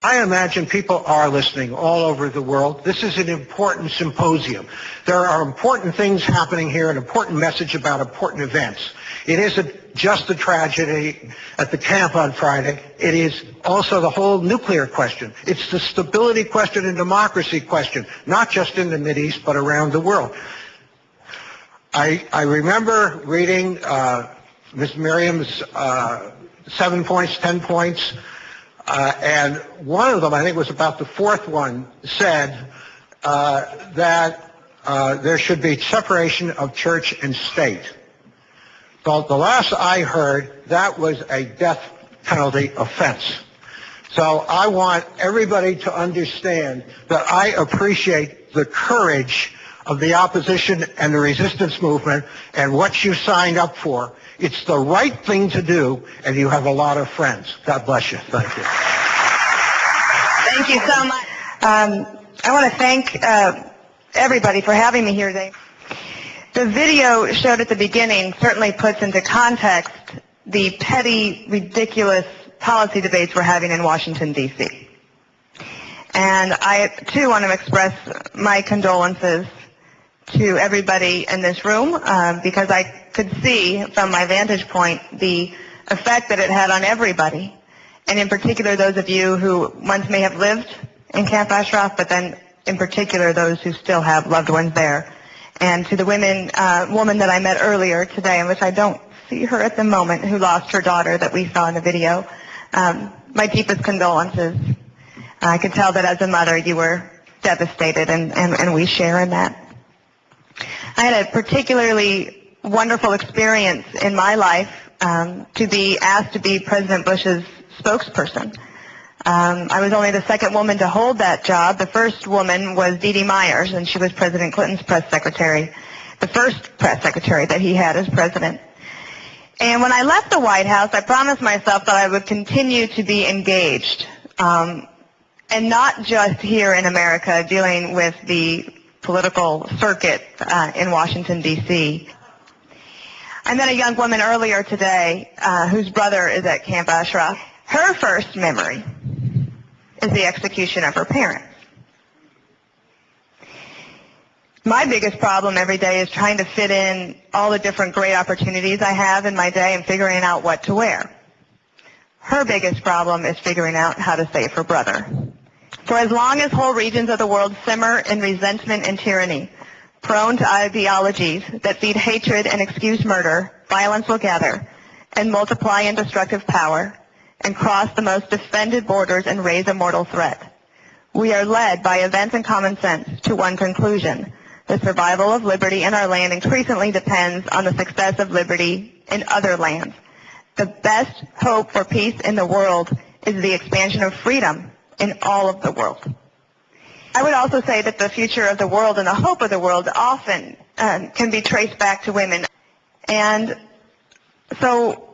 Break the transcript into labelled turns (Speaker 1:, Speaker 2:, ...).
Speaker 1: I imagine people are listening all over the world. This is an important symposium. There are important things happening here, an important message about important events. It isn't just the tragedy at the camp on Friday. It is also the whole nuclear question. It's the stability question and democracy question, not just in the Mideast, but around the world. I remember reading Ms. Miriam's 7 points, 10 points, and one of them, I think it was about the fourth one, said that there should be separation of church and state. Well, the last I heard, that was a death penalty offense. So I want everybody to understand that I appreciate the courage of the opposition and the resistance movement and what you signed up for. It's the right thing to do, and you have a lot of friends. God bless you. Thank you.
Speaker 2: Thank you so much. I want to thank everybody for having me here today. The video showed at the beginning certainly puts into context the petty, ridiculous policy debates we're having in Washington, D.C. And I, too, want to express my condolences to everybody in this room because I could see from my vantage point the effect that it had on everybody, and in particular those of you who once may have lived in Camp Ashraf, but then in particular those who still have loved ones there. And to the woman that I met earlier today, in which I don't see her at the moment, who lost her daughter that we saw in the video, my deepest condolences. I could tell that as a mother you were devastated, and we share in that. I had a particularly wonderful experience in my life to be asked to be President Bush's spokesperson. I was only the second woman to hold that job. The first woman was Dee Dee Myers, and she was President Clinton's press secretary, the first press secretary that he had as president. And when I left the White House, I promised myself that I would continue to be engaged, and not just here in America dealing with the political circuit in Washington, D.C. I met a young woman earlier today whose brother is at Camp Ashraf. Her first memory is the execution of her parents. My biggest problem every day is trying to fit in all the different great opportunities I have in my day and figuring out what to wear. Her biggest problem is figuring out how to save her brother. For as long as whole regions of the world simmer in resentment and tyranny, prone to ideologies that feed hatred and excuse murder, violence will gather and multiply in destructive power and cross the most defended borders and raise a mortal threat. We are led by events and common sense to one conclusion. The survival of liberty in our land increasingly depends on the success of liberty in other lands. The best hope for peace in the world is the expansion of freedom in all of the world. I would also say that the future of the world and the hope of the world often can be traced back to women. And so